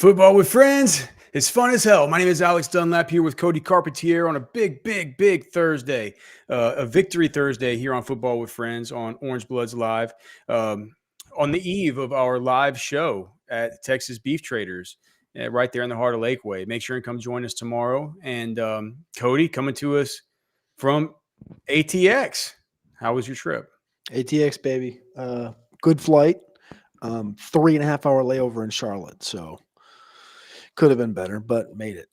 Football with friends. It's fun as hell. My name is Alex Dunlap here with Cody Carpentier on a big Thursday, a victory Thursday here on Football with Friends on Orange Bloods Live, on the eve of our live show at Texas Beef Traders, right there in the heart of Lakeway. Make sure and come join us tomorrow. And Cody, coming to us from ATX. How was your trip? ATX, baby. Good flight. 3.5 hour layover in Charlotte. So could have been better, but made it.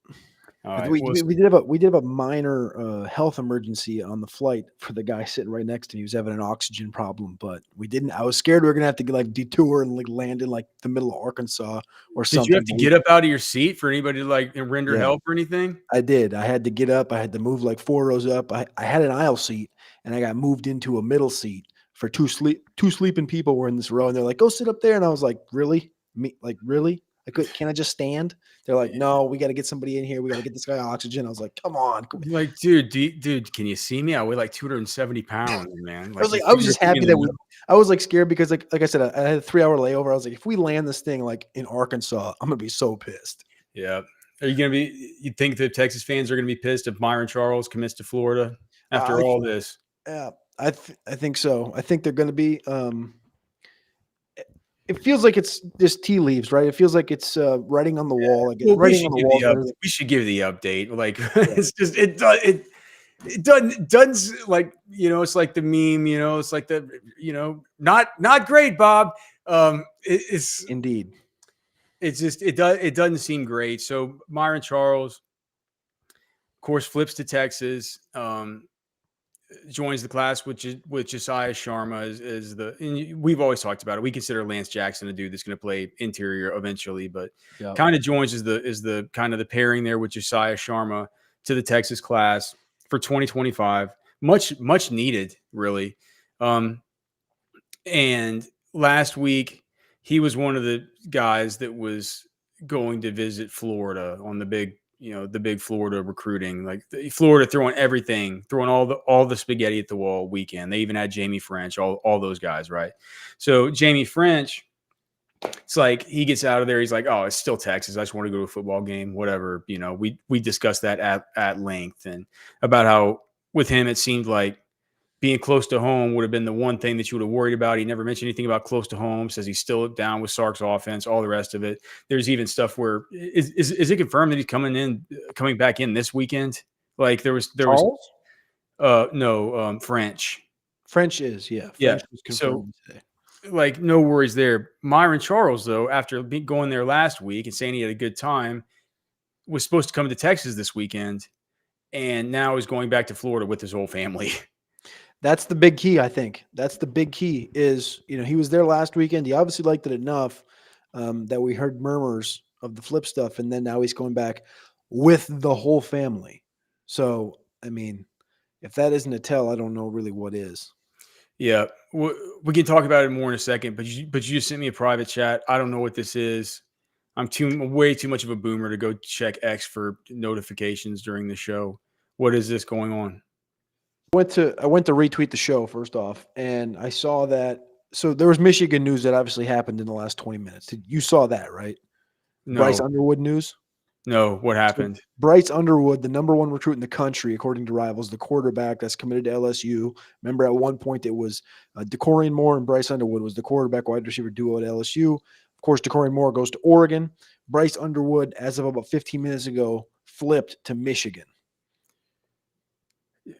All right. We did have a minor health emergency on the flight for the guy sitting right next to me. He was having an oxygen problem, but we didn't. I was scared we were gonna have to detour and land in the middle of Arkansas or something. Did you have to get up out of your seat for anybody to render help or anything? I did. I had to get up. I had to move 4 rows up. I had an aisle seat and I got moved into a middle seat for two sleeping people were in this row, and they're like, "Go sit up there." And I was like, "Really? Really? Can I just stand?" They're like, "No, we got to get somebody in here. We got to get this guy oxygen." I was like, "Come on." Dude, can you see me? I weigh 270 pounds, man. I was just happy that I was scared because like I said, I had a 3-hour layover. I was like, if we land this thing in Arkansas, I'm gonna be so pissed. Yeah. Are you gonna be? You think the Texas fans are gonna be pissed if Myron Charles commits to Florida after all this? Yeah, I think so. I think they're going to be. It feels like it's just tea leaves, right? It feels like it's writing on the wall. Writing on the wall. We should give the update. It's just it doesn't it's like the meme. It's like not great, Bob. It's indeed. It's just it doesn't seem great. So Myron Charles, of course, flips to Texas. Joins the class with Josiah Sharma and we've always talked about it. We consider Lance Jackson a dude that's going to play interior eventually, but kind of joins as the kind of the pairing there with Josiah Sharma to the Texas class for 2025. Much needed, really. And last week he was one of the guys that was going to visit Florida on the big Florida recruiting, Florida throwing all the spaghetti at the wall weekend. They even had Jamie French, all those guys, right? So Jamie French, it's like he gets out of there. He's like, oh, it's still Texas. I just want to go to a football game, whatever. We discussed that at length and about how with him it seemed like being close to home would have been the one thing that you would have worried about. He never mentioned anything about close to home, says he's still down with Sark's offense, all the rest of it. There's even stuff where is it confirmed that he's coming back in this weekend? Like there was French. French is, yeah. French was confirmed today. No worries there. Myron Charles, though, after going there last week and saying he had a good time, was supposed to come to Texas this weekend, and now he's going back to Florida with his whole family. That's the big key, I think. That's the big key is, he was there last weekend. He obviously liked it enough that we heard murmurs of the flip stuff, and then now he's going back with the whole family. So, I mean, if that isn't a tell, I don't know really what is. Yeah, we can talk about it more in a second, but you just sent me a private chat. I don't know what this is. I'm way too much of a boomer to go check X for notifications during the show. What is this going on? I went to retweet the show first off, and I saw that. So there was Michigan news that obviously happened in the last 20 minutes. You saw that, right? No. Bryce Underwood news? No, what happened? So Bryce Underwood, the number one recruit in the country, according to Rivals, the quarterback that's committed to LSU. Remember at one point it was DeCorian Moore and Bryce Underwood was the quarterback wide receiver duo at LSU. Of course, DeCorian Moore goes to Oregon. Bryce Underwood, as of about 15 minutes ago, flipped to Michigan.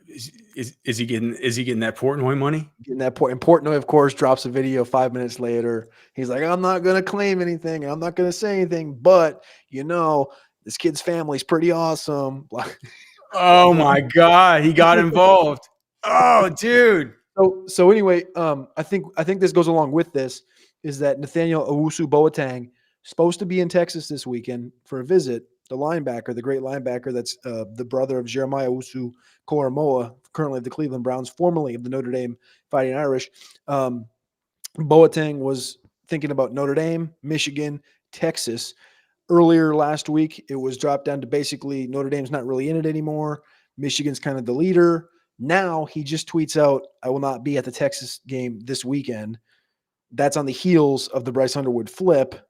Is he getting that Portnoy money? Getting that and Portnoy, of course, drops a video 5 minutes later. He's like, I'm not going to claim anything. I'm not going to say anything. But, this kid's family's pretty awesome. Oh, my God. He got involved. Oh, dude. So anyway, I think this goes along with this is that Nathaniel Owusu-Boateng supposed to be in Texas this weekend for a visit. The linebacker, the great linebacker that's the brother of Jeremiah Owusu-Koramoah, currently of the Cleveland Browns, formerly of the Notre Dame Fighting Irish. Boateng was thinking about Notre Dame, Michigan, Texas. Earlier last week, it was dropped down to basically Notre Dame's not really in it anymore. Michigan's kind of the leader. Now he just tweets out, I will not be at the Texas game this weekend. That's on the heels of the Bryce Underwood flip.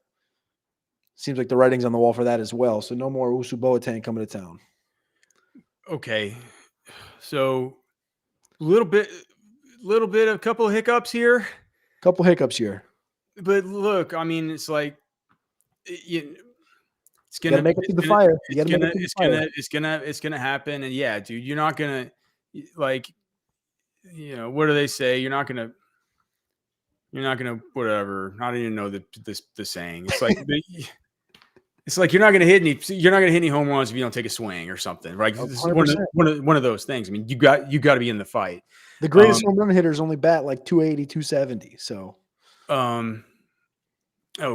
Seems like the writing's on the wall for that as well. So no more Usu Boateng coming to town. Okay, so little bit, a couple of hiccups here, Couple hiccups here. but look, I mean, it's like it's You got to gonna, make it through the fire. You got to make it through the fire. it's gonna happen, and yeah, dude, you're not gonna like, what do they say? You're not gonna whatever. I don't even know the saying. It's like it's like you're not gonna hit any home runs if you don't take a swing or something, right? This is 100%. one of those things. I mean, you got to be in the fight. The greatest home run hitters only bat like 280, 270. So, oh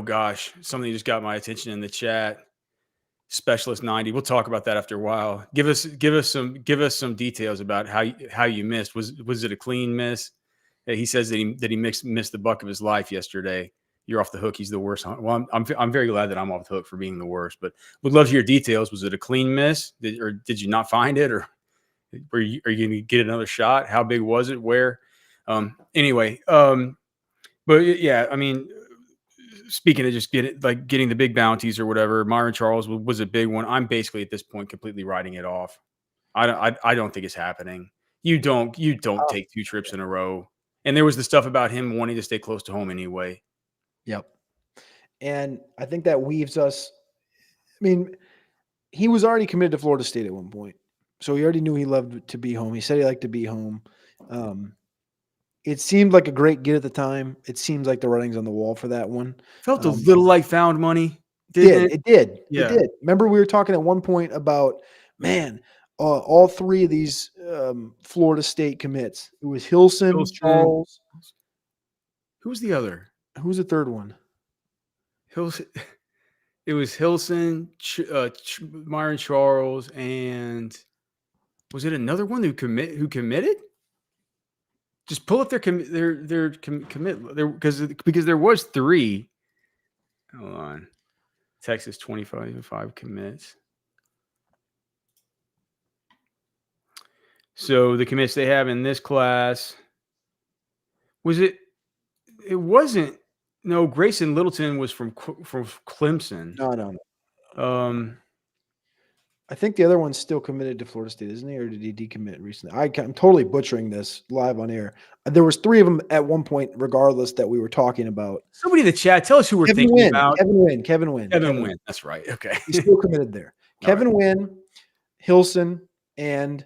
gosh, something just got my attention in the chat. Specialist 90. We'll talk about that after a while. Give us some details about how you missed. Was it a clean miss? He says that he missed the buck of his life yesterday. You're off the hook. He's the worst. Well, I'm very glad that I'm off the hook for being the worst, but would love to hear details. Was it a clean miss, or did you not find it, or are you going to get another shot? How big was it? Where? Anyway, but yeah, I mean, speaking of just getting the big bounties or whatever, Myron Charles was a big one. I'm basically at this point completely writing it off. I don't think it's happening. You don't take 2 trips in a row. And there was the stuff about him wanting to stay close to home anyway. yep. And I think that weaves us. I mean, he was already committed to Florida State at one point. So he already knew he loved to be home. He said he liked to be home. It seemed like a great get at the time. It seems like the writing's on the wall for that one. Felt a little like found money. Didn't It did. Yeah. It did. Remember we were talking at one point about, man, all 3 of these Florida State commits. It was Hilson, Charles. Who was the other? Who's the third one? Hilson. It was Hilson, Myron Charles, and was it another one who committed? Just pull up their commit there because there was 3. Hold on. Texas 25 commits. So the commits they have in this class, it wasn't. No, Grayson Littleton was from Clemson. No. I think the other one's still committed to Florida State, isn't he? Or did he decommit recently? I'm totally butchering this live on air. There was 3 of them at one point, regardless, that we were talking about. Somebody in the chat, tell us who we're thinking about. Kevin Wynn. That's right. Okay. He's still committed there. Kevin Wynn, Hilson, and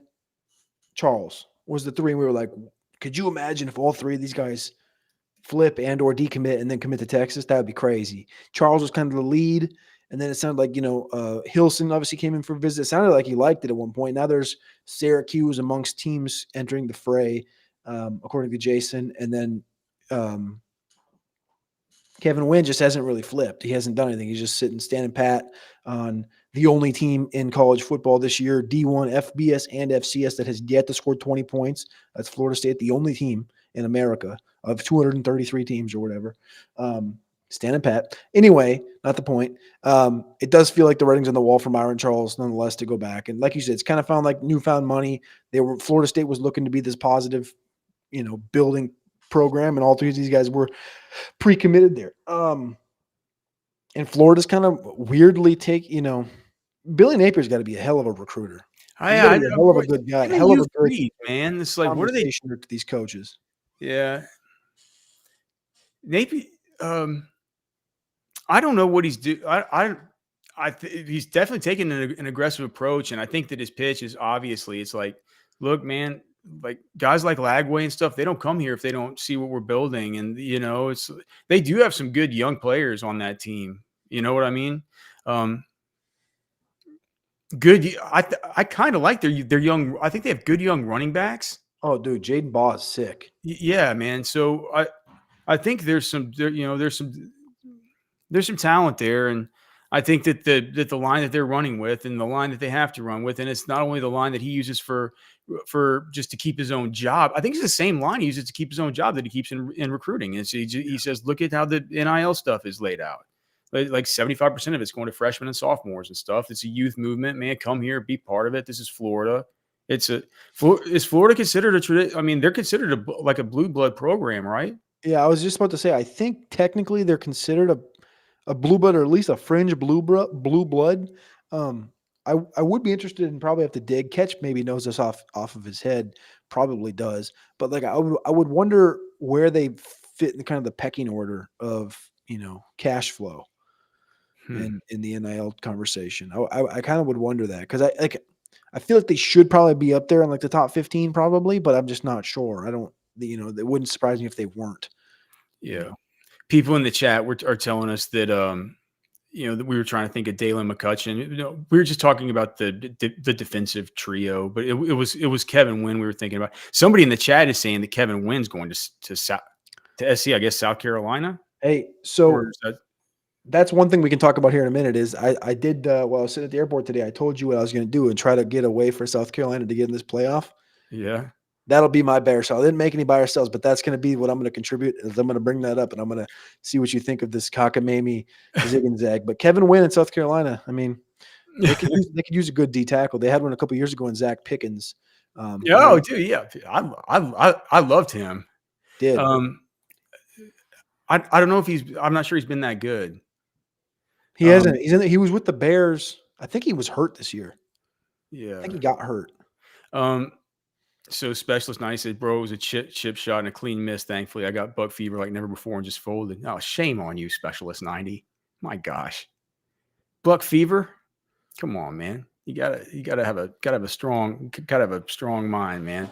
Charles was the 3. And we were like, could you imagine if all 3 of these guys flip and or decommit and then commit to Texas? That would be crazy. Charles was kind of the lead. And then it sounded like, Hilson obviously came in for a visit. It sounded like he liked it at one point. Now there's Syracuse amongst teams entering the fray, according to Jason. And then Kevin Wynn just hasn't really flipped. He hasn't done anything. He's just standing pat on the only team in college football this year, D1, FBS, and FCS, that has yet to score 20 points. That's Florida State, the only team in America of 233 teams or whatever. Standing pat. Anyway, not the point. It does feel like the writing's on the wall for Myron Charles, nonetheless, to go back. And like you said, it's kind of found like newfound money. Florida State was looking to be this positive, building program, and all 3 of these guys were pre-committed there. And Florida's kind of weirdly Billy Napier's got to be a hell of a recruiter. He's a hell of a good guy. Hell of a great man. It's like, what are they to these coaches? Yeah. Napier. I don't know what he's doing. He's definitely taking an aggressive approach, and I think that his pitch is obviously, it's like, look, man, like guys like Lagway and stuff, they don't come here if they don't see what we're building, and they do have some good young players on that team. You know what I mean? Good. I kind of like their young. I think they have good young running backs. Oh, dude, Jaden Baugh is sick. Yeah, man. So I think there's some talent there, and I think that the line that they're running with, and the line that they have to run with, and it's not only the line that he uses for just to keep his own job. I think it's the same line he uses to keep his own job that he keeps in recruiting. And he says, look at how the NIL stuff is laid out. Like 75% of it's going to freshmen and sophomores and stuff. It's a youth movement, man. Come here, be part of it. This is Florida. Is Florida considered they're considered a blue blood program, right? Yeah, I was just about to say, I think technically they're considered a blue blood or at least a fringe blue blood. Um, I would be interested and probably have to dig. Catch maybe knows this off of his head, probably does. But like I would wonder where they fit in kind of the pecking order of cash flow Hmm. in the NIL conversation. I kind of would wonder that because I feel like they should probably be up there in like the top 15 probably, but I'm just not sure. I don't it wouldn't surprise me if they weren't. You Yeah. know, People in the chat are telling us that that we were trying to think of Dalen McCutcheon. We were just talking about the defensive trio, but it was Kevin Wynn we were thinking about. Somebody in the chat is saying that Kevin Wynn's going to SC, I guess South Carolina, hey, or so is that, that's one thing we can talk about here in a minute. Is I did while I was sitting at the airport today. I told you what I was going to do and try to get away for South Carolina to get in this playoff. yeah. That'll be my bear sell. I didn't make any buy or sells, but that's going to be what I'm going to contribute. Is I'm going to bring that up and I'm going to see what you think of this cockamamie zig and zag. But Kevin Wynn in South Carolina, I mean, they could use a good D tackle. They had one a couple years ago in Zach Pickens. Oh, dude, yeah, I loved him. Did Um, I don't know if I'm not sure he's been that good. he hasn't? He was with the Bears. I think he was hurt this year. I Yeah. think he got hurt. So Specialist 90 said, bro, it was a chip shot and a clean miss. Thankfully, I got buck fever like never before and just folded. Oh, shame on you, Specialist 90. My gosh. Buck fever? Come on, man. You gotta have a strong mind, man.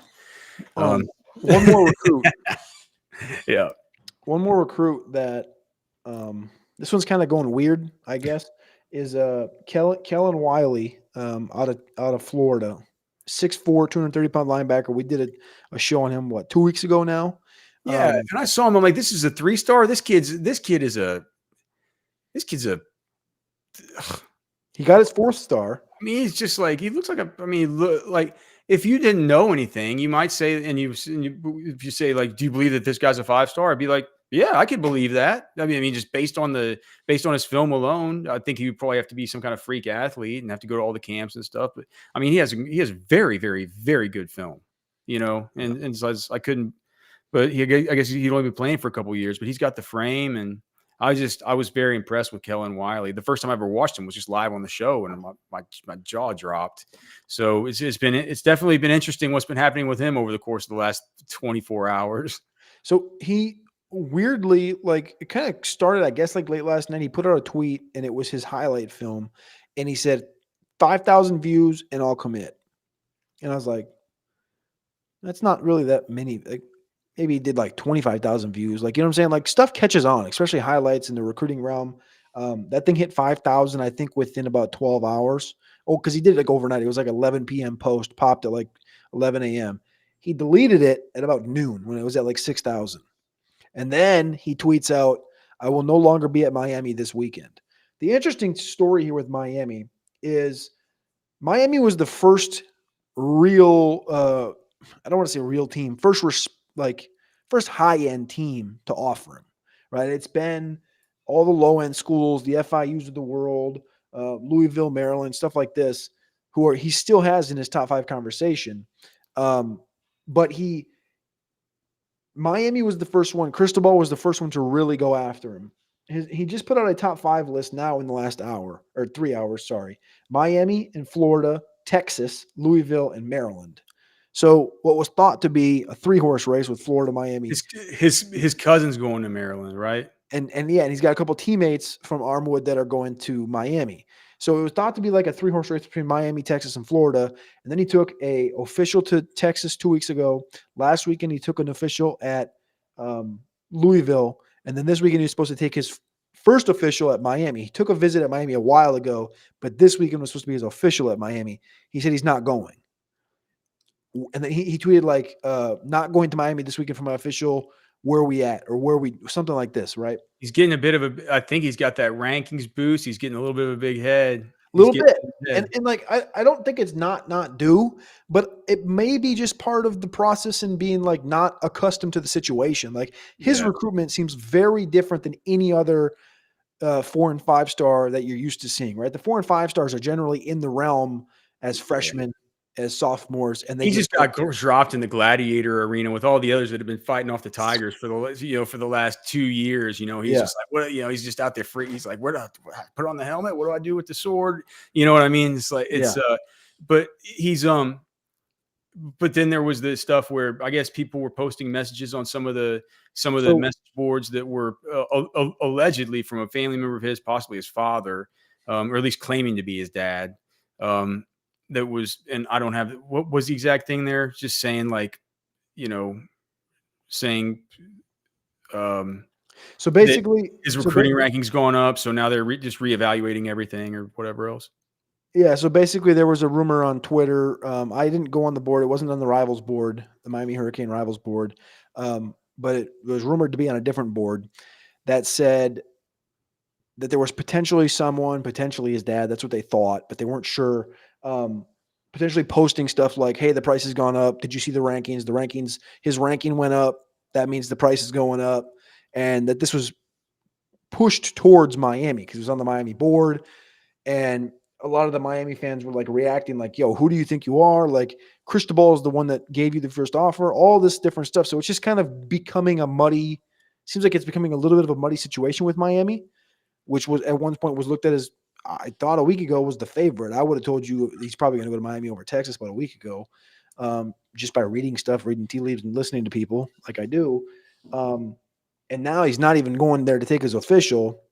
One more recruit. Yeah. One more recruit that this one's kind of going weird, I guess, is Kellen Wiley out of Florida. 6'4", 230-pound linebacker. We did a show on him 2 weeks ago now. Yeah. And I saw him. I'm like, this is a 3-star. This kid is a he got his 4th star. I mean, he's just like, he looks like like if you didn't know anything, you might say, if you say like, do you believe that this guy's a 5-star? I'd be like, yeah, I could believe that. I mean, just based on his film alone, I think he would probably have to be some kind of freak athlete and have to go to all the camps and stuff. But I mean, he has very, very, very good film, and so I couldn't, but I guess he'd only been playing for a couple of years, but he's got the frame, and I was very impressed with Kellen Wiley. The first time I ever watched him was just live on the show, and my jaw dropped. So it's definitely been interesting what's been happening with him over the course of the last 24 hours. So he weirdly, like, it kind of started, I guess, like late last night. He put out a tweet, and it was his highlight film, and he said 5,000 views, and I'll commit. And I was like, that's not really that many. Like, maybe he did like 25,000 views. Like, you know what I'm saying? Like, stuff catches on, especially highlights in the recruiting realm. That thing hit 5,000, I think, within about 12 hours. Oh, because he did it like overnight. It was like 11 p.m. post, popped at like 11 a.m. He deleted it at about noon when it was at like 6,000. And then he tweets out, I will no longer be at Miami this weekend. The interesting story here with Miami is Miami was the first real, I don't want to say real team, first high-end team to offer him, right? It's been all the low-end schools, the FIUs of the world, Louisville, Maryland, stuff like this, he still has in his top 5 conversation. But Miami was the first one. Cristobal was the first one to really go after him. He just put out a top 5 list now in the last hour, or 3 hours, sorry. Miami and Florida, Texas, Louisville, and Maryland. So what was thought to be a 3-horse race with Florida, Miami. His cousin's going to Maryland, right? And he's got a couple teammates from Armwood that are going to Miami. So it was thought to be like a 3-horse race between Miami, Texas, and Florida. And then he took a official to Texas 2 weeks ago. Last weekend, he took an official at Louisville. And then this weekend, he was supposed to take his first official at Miami. He took a visit at Miami a while ago, but this weekend was supposed to be his official at Miami. He said he's not going. And then he tweeted like, not going to Miami this weekend for my official. Where are we at? Or something like this, right? He's getting a bit of I think he's got that rankings boost. He's getting a little bit of a big head. A little bit. And like, I don't think it's not due, but it may be just part of the process and being like not accustomed to the situation. Like his recruitment seems very different than any other 4 and 5 star that you're used to seeing, right? The 4 and 5 stars are generally in the realm as freshmen. as sophomores, and they He get just got dropped in the gladiator arena with all the others that have been fighting off the Tigers for the last 2 years. He's just like, what, he's just out there free. He's like, where do I put on the helmet? What do I do with the sword? You know what I mean? It's like, but he's, but then there was this stuff where I guess people were posting messages on some of the message boards that were allegedly from a family member of his, possibly his father, or at least claiming to be his dad. That was, and I don't have, what was the exact thing there? Just saying like, saying, so basically his recruiting rankings going up. So now they're just reevaluating everything or whatever else. Yeah. So basically there was a rumor on Twitter. I didn't go on the board. It wasn't on the Rivals board, the Miami Hurricane Rivals board. But it was rumored to be on a different board that said that there was potentially his dad. That's what they thought, but they weren't sure. Potentially posting stuff like, hey, the price has gone up. Did you see the rankings? His ranking went up. That means the price is going up. And that this was pushed towards Miami because it was on the Miami board. And a lot of the Miami fans were like reacting like, yo, who do you think you are? Like, Cristobal is the one that gave you the first offer, all this different stuff. So it's just kind of becoming seems like it's becoming a little bit of a muddy situation with Miami, which was at one point was looked at as, I thought a week ago, was the favorite. I would have told you he's probably going to go to Miami over Texas about a week ago, just by reading tea leaves and listening to people like I do. And now he's not even going there to take his official.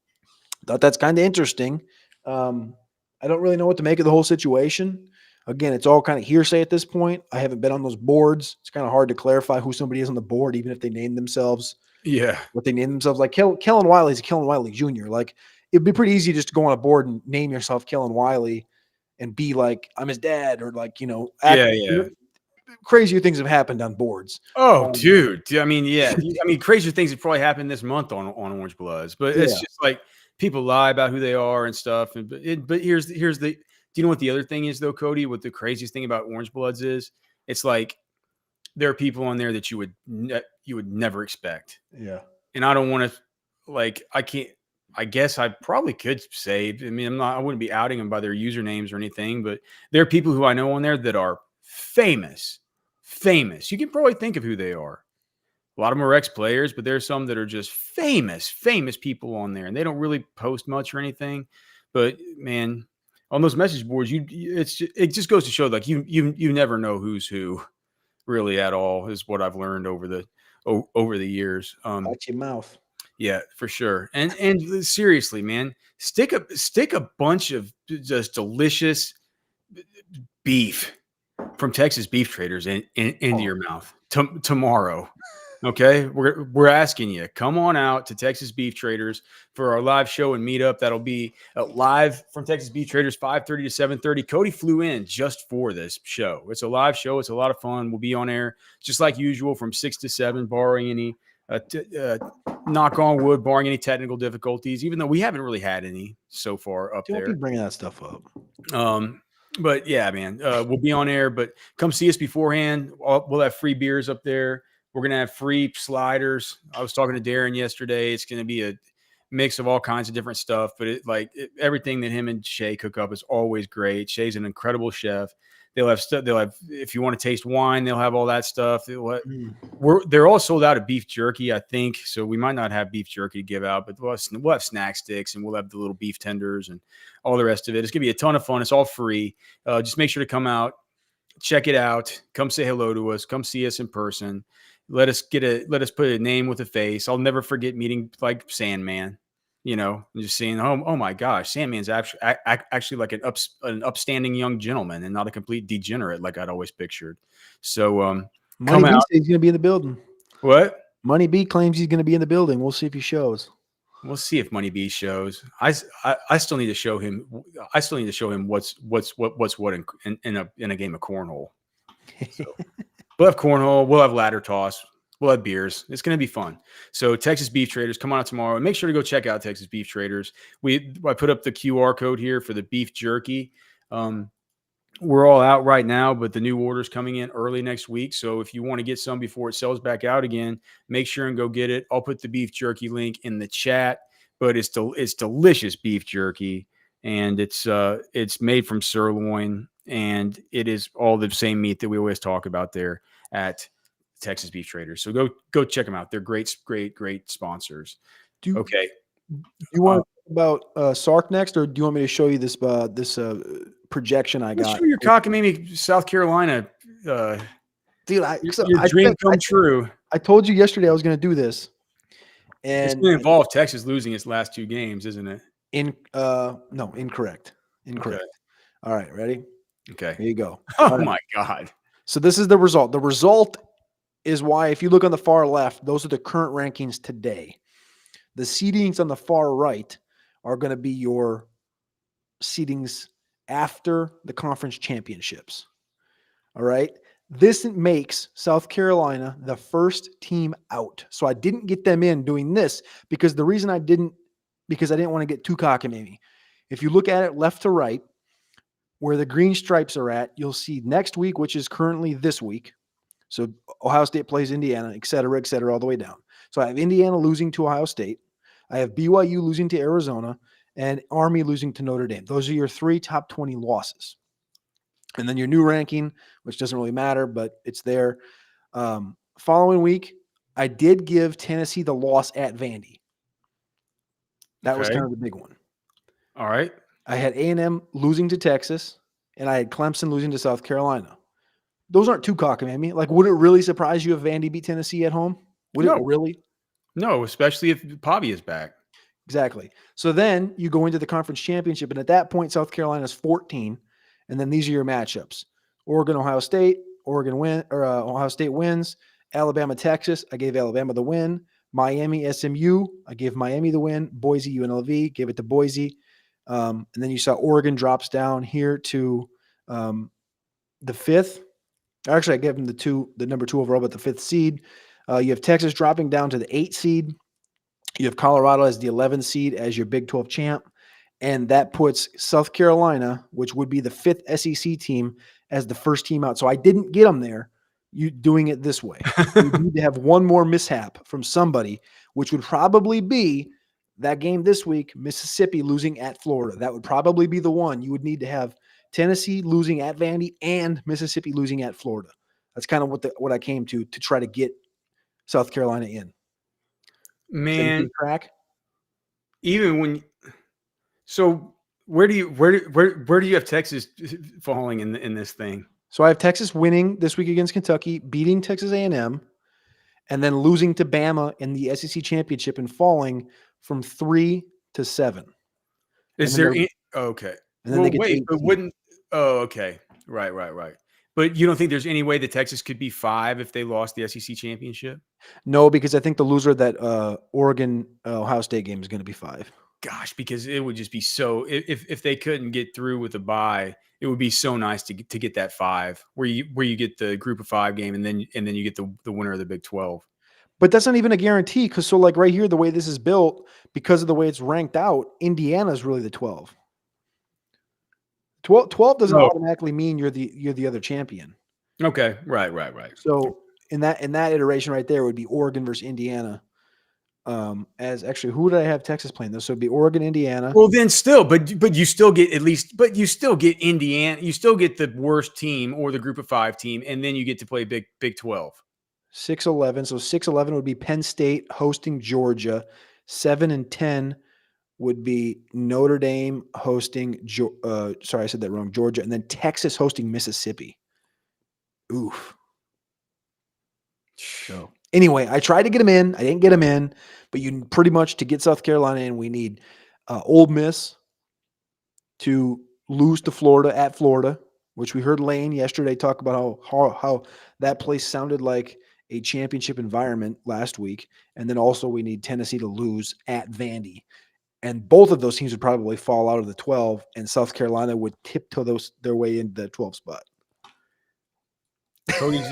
Thought that's kind of interesting. I don't really know what to make of the whole situation. Again, it's all kind of hearsay at this point. I haven't been on those boards. It's kind of hard to clarify who somebody is on the board, even if they name themselves. Yeah. What they name themselves. Like Kellen Wiley's Kellen Wiley Jr. Like, it'd be pretty easy just to go on a board and name yourself Kellen Wiley and be like, I'm his dad, or like, crazier things have happened on boards. Oh, dude. I mean, yeah. I mean, crazier things have probably happened this month on Orange Bloods, but it's just like people lie about who they are and stuff. But here's the, do you know what the other thing is though, Cody? What the craziest thing about Orange Bloods is? It's like there are people on there that you would never expect. Yeah. And I don't want to, like, I guess I probably could say, I mean, I wouldn't be outing them by their usernames or anything, but there are people who I know on there that are famous. You can probably think of who they are. A lot of them are ex-players, but there's some that are just famous people on there, and they don't really post much or anything. But man, on those message boards, it just goes to show, like, you never know who's who really at all, is what I've learned over the years. Watch your mouth. Yeah, for sure. And seriously, man, stick a bunch of just delicious beef from Texas Beef Traders into your mouth tomorrow. Okay, we're asking you, come on out to Texas Beef Traders for our live show and meetup. That'll be live from Texas Beef Traders, 5:30 to 7:30. Cody flew in just for this show. It's a live show. It's a lot of fun. We'll be on air just like usual from 6 to 7, barring any knock on wood, barring any technical difficulties. Even though we haven't really had any so far up there. Don't be bringing that stuff up. But yeah, man, we'll be on air. But come see us beforehand. We'll have free beers up there. We're going to have free sliders. I was talking to Darren yesterday. It's going to be a mix of all kinds of different stuff, but everything that him and Shay cook up is always great. Shay's an incredible chef. They'll have stuff. They'll have, if you want to taste wine, they'll have all that stuff. They're all sold out of beef jerky, I think. So we might not have beef jerky to give out, but we'll have snack sticks and we'll have the little beef tenders and all the rest of it. It's going to be a ton of fun. It's all free. Just make sure to come out, check it out. Come say hello to us. Come see us in person. Let us put a name with a face. I'll never forget meeting like Sandman, and just seeing, oh my gosh, Sandman's actually like an upstanding young gentleman and not a complete degenerate like I'd always pictured. So Money B says he's going to be in the building. What? Money B claims he's going to be in the building. We'll see if he shows. We'll see if Money B shows. I still need to show him. I still need to show him what's what in a game of cornhole. So. We'll have cornhole. We'll have ladder toss. We'll have beers. It's going to be fun. So Texas Beef Traders, come on out tomorrow. And make sure to go check out Texas Beef Traders. I put up the QR code here for the beef jerky. We're all out right now, but the new order's coming in early next week. So if you want to get some before it sells back out again, make sure and go get it. I'll put the beef jerky link in the chat. But it's delicious beef jerky, and it's made from sirloin. and it is all the same meat that we always talk about there at Texas Beef Traders. So go check them out. They're great sponsors. Do Okay. you want to talk about Sark next, or do you want me to show you this projection I Let's got? show your cockamamie South Carolina. Dude, Your dream come true. I told you yesterday I was going to do this, It's and going to involve Texas losing its last 2 games, isn't it? no, incorrect. Okay. All right, ready? Okay. Here you go. Oh my God. So this is the result. The result is why, if you look on the far left, those are the current rankings today. The seedings on the far right are going to be your seedings after the conference championships. All right. This makes South Carolina the first team out. So I didn't get them in doing this because I didn't want to get too cockamamie. If you look at it left to right, where the green stripes are at, you'll see next week, which is currently this week. So Ohio State plays Indiana, et cetera, all the way down. So I have Indiana losing to Ohio State. I have BYU losing to Arizona and Army losing to Notre Dame. Those are your 3 top 20 losses. And then your new ranking, which doesn't really matter, but it's there. Following week, I did give Tennessee the loss at Vandy. That was kind of the big one. All right. I had A&M losing to Texas, and I had Clemson losing to South Carolina. Those aren't too cockamamie. Like, would it really surprise you if Vandy beat Tennessee at home? Would it really? No, especially if Pobby is back. Exactly. So then you go into the conference championship, and at that point, South Carolina's 14, and then these are your matchups: Oregon, Ohio State. Ohio State wins. Alabama, Texas. I gave Alabama the win. Miami, SMU. I gave Miami the win. Boise, UNLV. Gave it to Boise. And then you saw Oregon drops down here to the 5th. Actually, I gave them the number 2 overall, but the 5th seed. You have Texas dropping down to the 8th seed. You have Colorado as the 11th seed as your Big 12 champ. And that puts South Carolina, which would be the 5th SEC team, as the first team out. So I didn't get them there. You doing it this way. You need to have one more mishap from somebody, which would probably be that game this week, Mississippi losing at Florida. That would probably be the one. You would need to have Tennessee losing at Vandy and Mississippi losing at Florida. That's kind of what I came to try to get South Carolina in. Man, track. Even when, so where do you have Texas falling in this thing? So I have Texas winning this week against Kentucky, beating Texas A&M, and then losing to Bama in the SEC championship and falling from 3 to 7. Is there okay? And then they get wait, but wouldn't? Oh, okay, right. But you don't think there's any way that Texas could be 5 if they lost the SEC championship? No, because I think the loser of that Oregon Ohio State game is going to be 5. Gosh, because it would just be so. If they couldn't get through with a bye, it would be so nice to get that 5 where you get the group of 5 game and then you get the winner of the Big 12. But that's not even a guarantee, because so like right here, the way this is built, because of the way it's ranked out, Indiana is really the 12. 12 doesn't automatically mean you're the other champion. Okay, right. So in that iteration right there would be Oregon versus Indiana. As actually, who did I have Texas playing this? So it'd be Oregon, Indiana. Well, then still, but you still get you still get Indiana. You still get the worst team or the group of 5 team, and then you get to play Big 12. 6-11. So 6-11 would be Penn State hosting Georgia. 7 and 10 would be Notre Dame hosting. Sorry, I said that wrong. Georgia, and then Texas hosting Mississippi. Oof. So anyway, I tried to get them in. I didn't get them in, but you pretty much, to get South Carolina in, we need Ole Miss to lose to Florida at Florida, which we heard Lane yesterday talk about how that place sounded like a championship environment last week. And then also we need Tennessee to lose at Vandy. And both of those teams would probably fall out of the 12, and South Carolina would tiptoe their way into the 12 spot. Cody's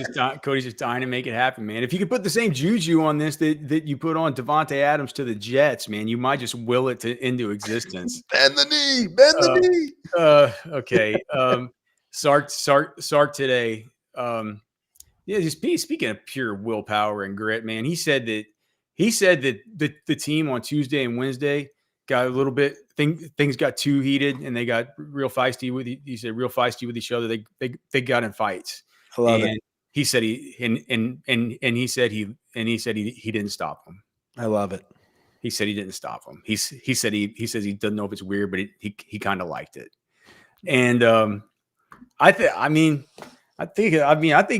just dying to make it happen, man. If you could put the same juju on this that you put on Devontae Adams to the Jets, man, you might just will it into existence. Bend the knee. Okay. Sark today. Just speaking of pure willpower and grit, man. He said that the team on Tuesday and Wednesday got a little bit things got too heated and they got real feisty with he said real feisty with each other. They got in fights. I love it. And he said he didn't stop them. I love it. He said he didn't stop them. He says he doesn't know if it's weird, but he kind of liked it. And I think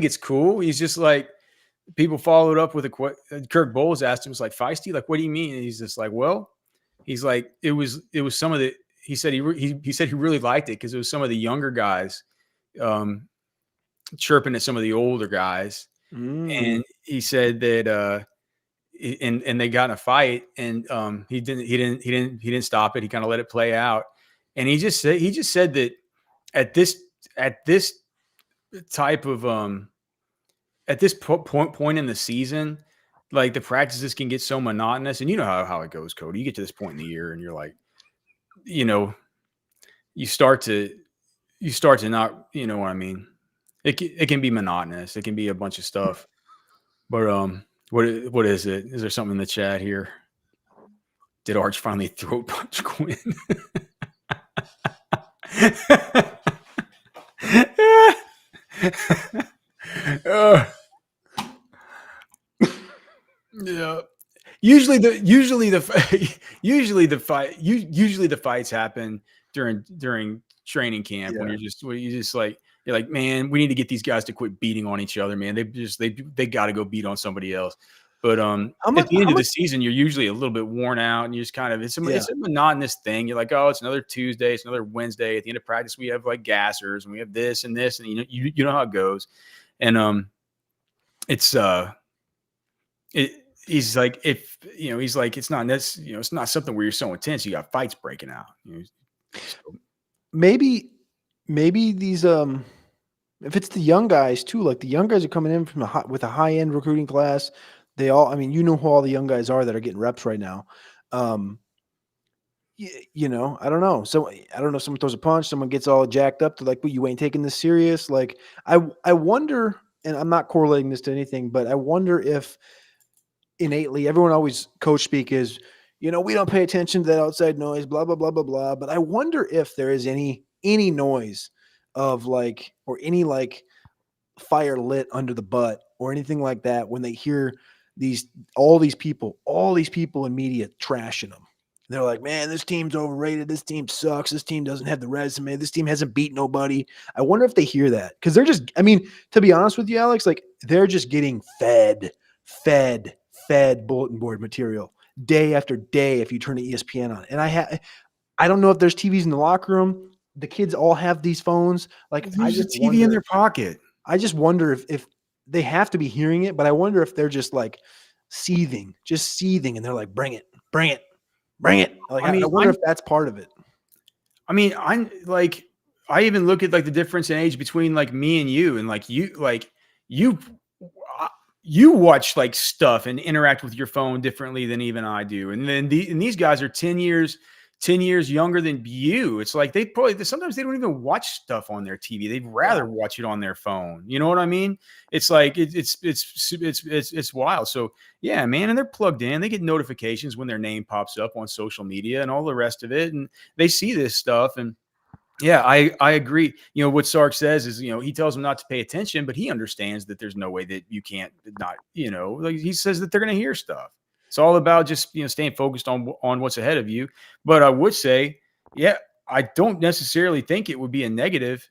it's cool. He's just like, people followed up with Kirk Bowles asked him, was like, feisty, like, what do you mean? And he's just like, well, he's like, it was some of the, he said he said he really liked it because it was some of the younger guys chirping at some of the older guys. And he said that and they got in a fight, and he didn't stop it. He kind of let it play out. And he just said that at this type of at this point in the season, like the practices can get so monotonous, and you know how it goes, Cody. You get to this point in the year and you're like, you start to not, you know what I mean? It can be monotonous. It can be a bunch of stuff. But what is it? Is there something in the chat here? Did Arch finally throat punch Quinn? Yeah. Usually the fights happen during training camp when you're like, man, we need to get these guys to quit beating on each other, man. They got to go beat on somebody else. But at the end of the season, you're usually a little bit worn out, and you just kind of it's a monotonous thing. You're like, oh, it's another Tuesday, it's another Wednesday. At the end of practice, we have like gassers, and we have this and this, and you know how it goes. And he's like, he's like, it's not this, it's not something where you're so intense. You got fights breaking out. Maybe these if it's the young guys too, like the young guys are coming in from with a high end recruiting class. They all, I mean, who all the young guys are that are getting reps right now. I don't know. So I don't know. Someone throws a punch, someone gets all jacked up to like, well, you ain't taking this serious. Like I wonder, and I'm not correlating this to anything, but I wonder if innately everyone always coach speak is, we don't pay attention to that outside noise, blah, blah, blah, blah, blah. But I wonder if there is any noise of like, or any like fire lit under the butt or anything like that when they hear all these people in media trashing them. They're like, man, this team's overrated. This team sucks. This team doesn't have the resume. This team hasn't beat nobody. I wonder if they hear that. Because they're just, I mean, to be honest with you, Alex, like they're just getting fed bulletin board material day after day if you turn the ESPN on. And I don't know if there's TVs in the locker room. The kids all have these phones. Like there's a TV in their pocket. I just wonder if they have to be hearing it, but I wonder if they're just like seething, and they're like, bring it. Like, I wonder if that's part of it. I mean, I even look at like the difference in age between like me and you, and like you watch like stuff and interact with your phone differently than even I do. And then these guys are 10 years younger than you. It's like sometimes they don't even watch stuff on their TV. They'd rather watch it on their phone. You know what I mean? It's like it's wild. So yeah, man, and they're plugged in. They get notifications when their name pops up on social media and all the rest of it, and they see this stuff. And yeah, I agree. What Sark says is, he tells them not to pay attention, but he understands that there's no way that you can't not, like he says that they're going to hear stuff. It's all about just, staying focused on what's ahead of you. But I would say, yeah, I don't necessarily think it would be a negative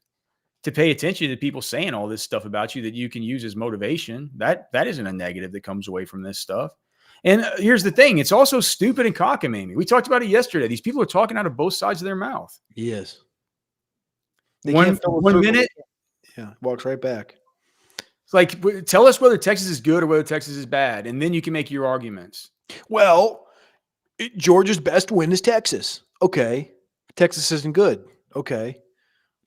to pay attention to people saying all this stuff about you that you can use as motivation. That isn't a negative that comes away from this stuff. And here's the thing. It's also stupid and cockamamie. We talked about it yesterday. These people are talking out of both sides of their mouth. Yes. One minute. Yeah. Walks right back. It's like, tell us whether Texas is good or whether Texas is bad, and then you can make your arguments. Well, Georgia's best win is Texas. Okay. Texas isn't good. Okay.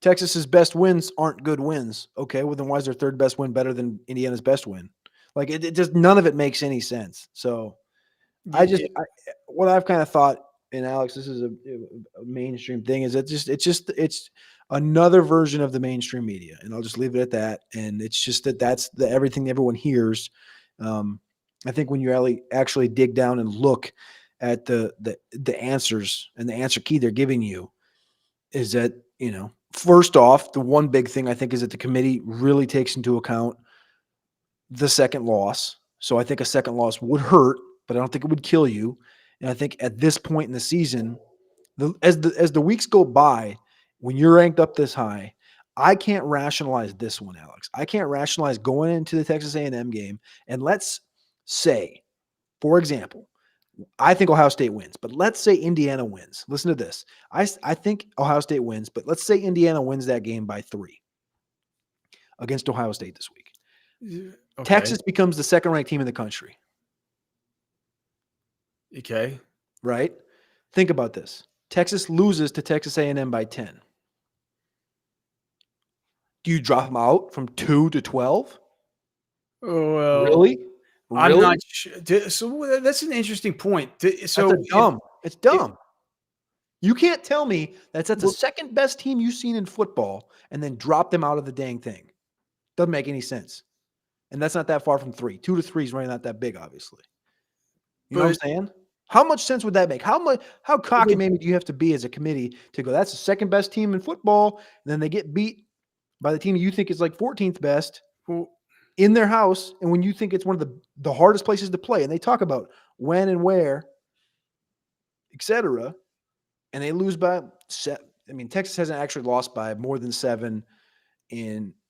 Texas's best wins aren't good wins. Okay. Well, then why is their third best win better than Indiana's best win? Like it just, none of it makes any sense. So what I've kind of thought, and Alex, this is a mainstream thing, is it's another version of the mainstream media, and I'll just leave it at that. And it's just that's everything everyone hears. I think when you actually dig down and look at the answers and the answer key they're giving you is that, first off, the one big thing I think is that the committee really takes into account the second loss. So I think a second loss would hurt, but I don't think it would kill you. And I think at this point in the season, as the weeks go by, when you're ranked up this high, I can't rationalize this one, Alex. I can't rationalize going into the Texas A&M game. And let's say, for example, I think Ohio State wins, but let's say Indiana wins. Listen to this. I think Ohio State wins, but let's say Indiana wins that game by 3 against Ohio State this week. Okay. Texas becomes the second-ranked team in the country. Okay. Right? Think about this. Texas loses to Texas A&M by 10. Do you drop them out from 2 to 12? Oh, well, Really? I'm not sure. So that's an interesting point. So It's dumb. You can't tell me that's the second best team you've seen in football and then drop them out of the dang thing. Doesn't make any sense. And that's not that far from 3. 2 to 3 is really not that big, obviously. You know what I'm saying? How much sense would that make? How cocky maybe do you have to be as a committee to go, that's the second best team in football, and then they get beat by the team you think is like 14th best in their house, and when you think it's one of the hardest places to play, and they talk about when and where, etc., and they lose by Texas hasn't actually lost by more than 7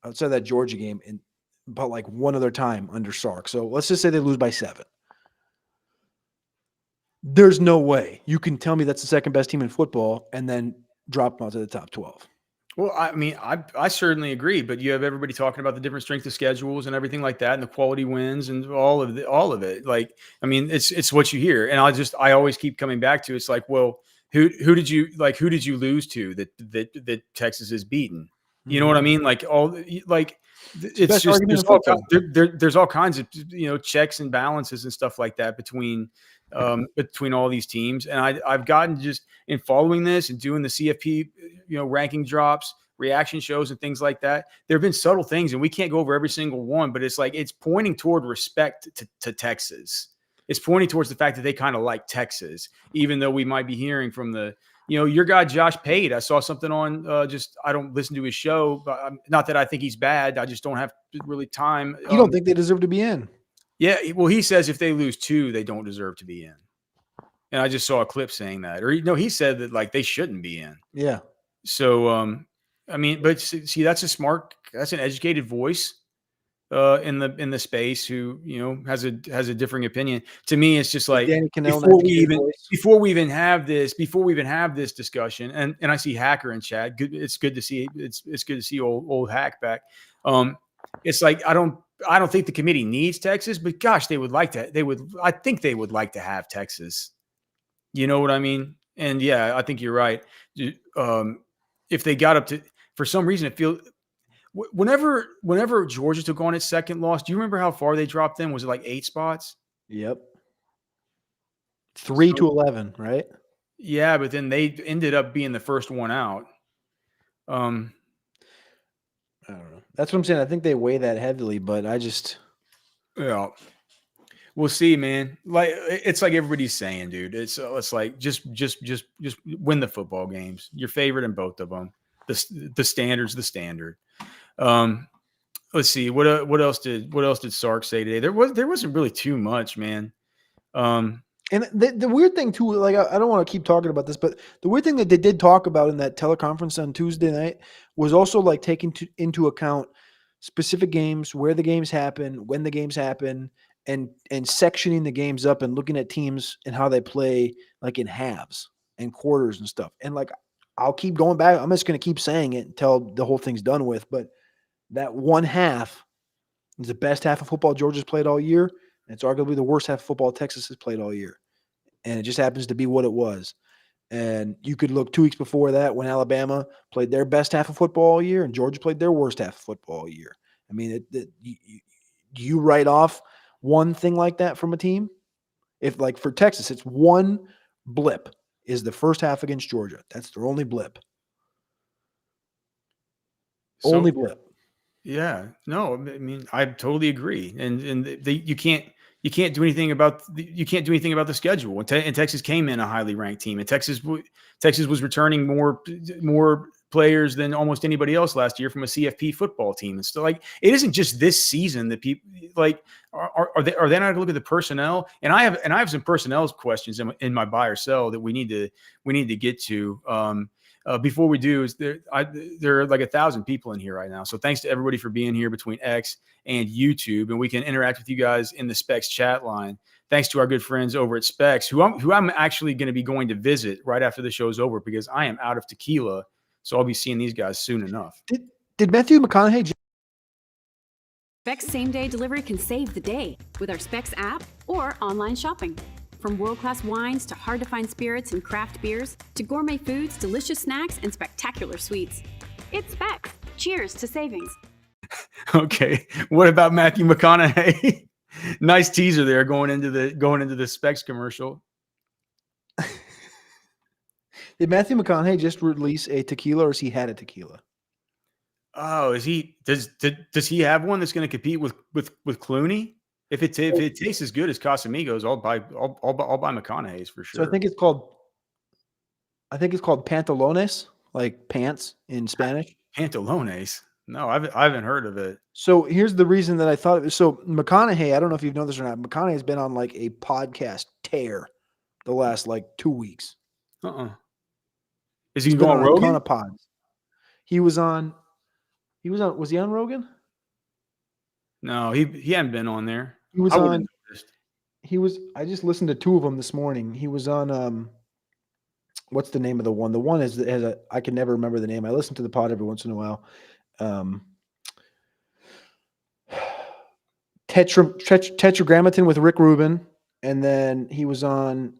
outside of that Georgia game but like one other time under Sark. So let's just say they lose by 7. There's no way you can tell me that's the second best team in football and then drop them out to the top 12. Well, I certainly agree, but you have everybody talking about the different strength of schedules and everything like that, and the quality wins and all of it. Like, it's what you hear, and I always keep coming back to, it's like, well, who did you lose to that Texas has beaten? You know what I mean? Like it's just there's all kinds of checks and balances and stuff like that between all these teams, and I've gotten just in following this and doing the CFP ranking drops, reaction shows, and things like that. There have been subtle things, and we can't go over every single one, but it's like it's pointing toward respect to Texas. It's pointing towards the fact that they kind of like Texas, even though we might be hearing from your guy Josh Pate. I saw something on I don't listen to his show, but not that I think he's bad. I just don't have really time. You don't think they deserve to be in? Yeah, well, he says if they lose 2, they don't deserve to be in. And I just saw a clip saying that. Or he said that like they shouldn't be in. Yeah. So but see, that's an educated voice in the space who has a differing opinion. To me, it's just like before we even have this discussion, and I see Hacker in chat. Good, it's good to see old Hack back. It's like I don't think the committee needs Texas, but gosh, I think they would like to have Texas. You know what I mean? And yeah, I think you're right. If they got up to, for some reason, it feels whenever Georgia took on its second loss, do you remember how far they dropped them? Was it like 8 spots? Yep. 3 to 11, right? Yeah, but then they ended up being the first one out. I don't know. That's what I'm saying. I think they weigh that heavily, but yeah. We'll see, man. Like it's like everybody's saying, dude. It's like just win the football games. Your favorite in both of them. The standard's the standard. Let's see. What else did Sark say today? There wasn't really too much, man. And the weird thing too, like I don't want to keep talking about this, but the weird thing that they did talk about in that teleconference on Tuesday night was also like taking into account specific games, where the games happen, when the games happen, and sectioning the games up and looking at teams and how they play like in halves and quarters and stuff. And like I'll keep going back. I'm just going to keep saying it until the whole thing's done with. But that one half is the best half of football Georgia's played all year. And it's arguably the worst half of football Texas has played all year. And it just happens to be what it was. And you could look 2 weeks before that when Alabama played their best half of football all year and Georgia played their worst half of football all year. I mean, you write off one thing like that from a team? If like for Texas, it's one blip is the first half against Georgia. That's their only blip. Only blip. Yeah. No, I mean, I totally agree. And you can't you can't do anything about the schedule. And Texas came in a highly ranked team, and Texas was returning more players than almost anybody else last year from a CFP football team. And so, like, it isn't just this season that people like are they not going to look at the personnel? And I have some personnel questions in my buy or sell that we need to get to. Before we do, is there are like 1,000 people in here right now. So thanks to everybody for being here between X and YouTube, and we can interact with you guys in the Specs chat line. Thanks to our good friends over at Specs, who I'm actually going to be going to visit right after the show's over because I am out of tequila, so I'll be seeing these guys soon enough. Did Matthew McConaughey? Specs same-day delivery can save the day with our Specs app or online shopping. From world-class wines to hard-to-find spirits and craft beers to gourmet foods, delicious snacks, and spectacular sweets. It's Specs. Cheers to savings. Okay, what about Matthew McConaughey? Nice teaser there going into the Specs commercial. Did Matthew McConaughey just release a tequila, or has he had a tequila? Oh, does he have one that's going to compete with Clooney? If it tastes as good as Casamigos, I'll buy McConaughey's for sure. So I think it's called pantalones, like pants in Spanish. Pantalones? No, I haven't heard of it. So here's the reason that I thought of it. So McConaughey, I don't know if you've known this or not. McConaughey's been on like a podcast tear the last like 2 weeks. Is he going on Rogan? A ton of pods. Was he on Rogan? No, he hadn't been on there. I just listened to 2 of them this morning. He was on what's the name of the one? The one I can never remember the name. I listen to the pod every once in a while. Tetragrammaton with Rick Rubin, and then he was on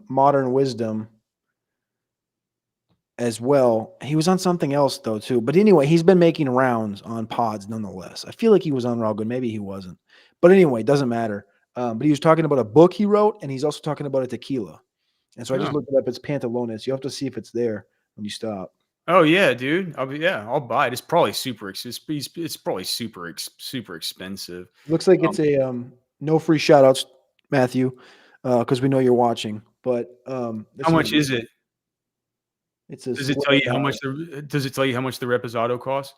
Modern Wisdom as well. He was on something else though too. But anyway, he's been making rounds on pods nonetheless. I feel like he was on Rogan. Maybe he wasn't. But anyway, it doesn't matter. But he was talking about a book he wrote, and he's also talking about a tequila. And so I just looked it up. It's Pantalones. You have to see if it's there when you stop. Oh yeah, dude. I'll buy it. It's probably super expensive. It looks like it's a no free shout outs, Matthew, because we know you're watching. But how much is it? Does it tell you how much the Reposado costs?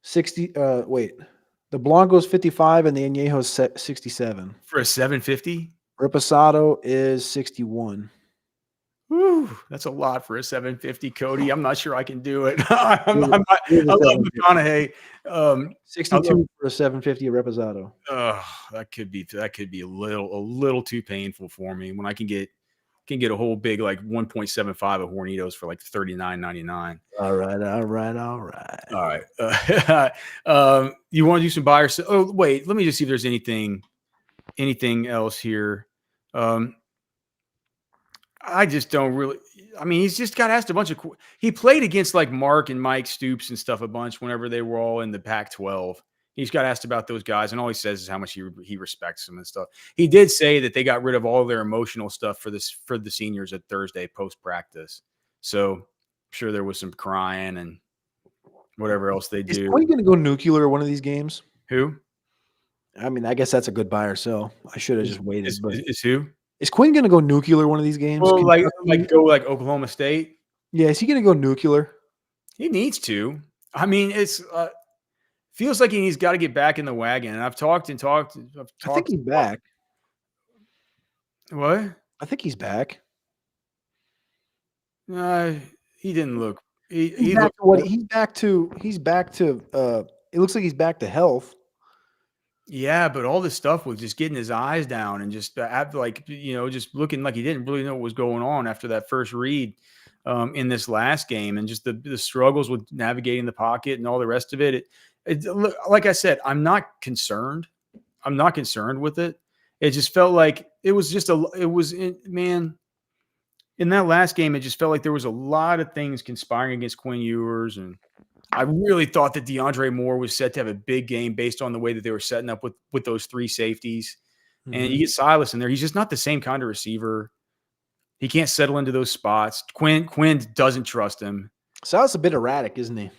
60. Wait, the Blanco's 55 and the Añejo's 67 for a 750. Reposado is 61. Woo, that's a lot for a 750, Cody. I'm not sure I can do it. I love McConaughey. 62 for a 750 Reposado. That could be a little too painful for me when I can get a whole big like 1.75 of Hornitos for like $39.99. All right. You want to do some buy or sell? Oh, wait, let me just see if there's anything else here. I just don't really. I mean, he's just got asked a bunch of. He played against like Mark and Mike Stoops and stuff a bunch whenever they were all in the Pac-12. He's got asked about those guys, and all he says is how much he respects them and stuff. He did say that they got rid of all their emotional stuff for the seniors at Thursday post practice. So I'm sure there was some crying and whatever else they do. Is Quinn going to go nuclear one of these games? Who? I mean, I guess that's a good buy or sell. I should have just waited. Is who? Is Quinn going to go nuclear one of these games? Well, like go like Oklahoma State. Yeah, is he going to go nuclear? He needs to. I mean, it's feels like he's got to get back in the wagon. And I've talked. I think he's back. What? I think he's back. He didn't look. He's back to. It looks like he's back to health. Yeah, but all this stuff with just getting his eyes down and just just looking like he didn't really know what was going on after that first read in this last game, and just the struggles with navigating the pocket and all the rest of it. Like I said, I'm not concerned. I'm not concerned with it. It just felt like it was in that last game, it just felt like there was a lot of things conspiring against Quinn Ewers, and I really thought that DeAndre Moore was set to have a big game based on the way that they were setting up with those 3 safeties. Mm-hmm. And you get Silas in there. He's just not the same kind of receiver. He can't settle into those spots. Quinn doesn't trust him. Silas a bit erratic, isn't he?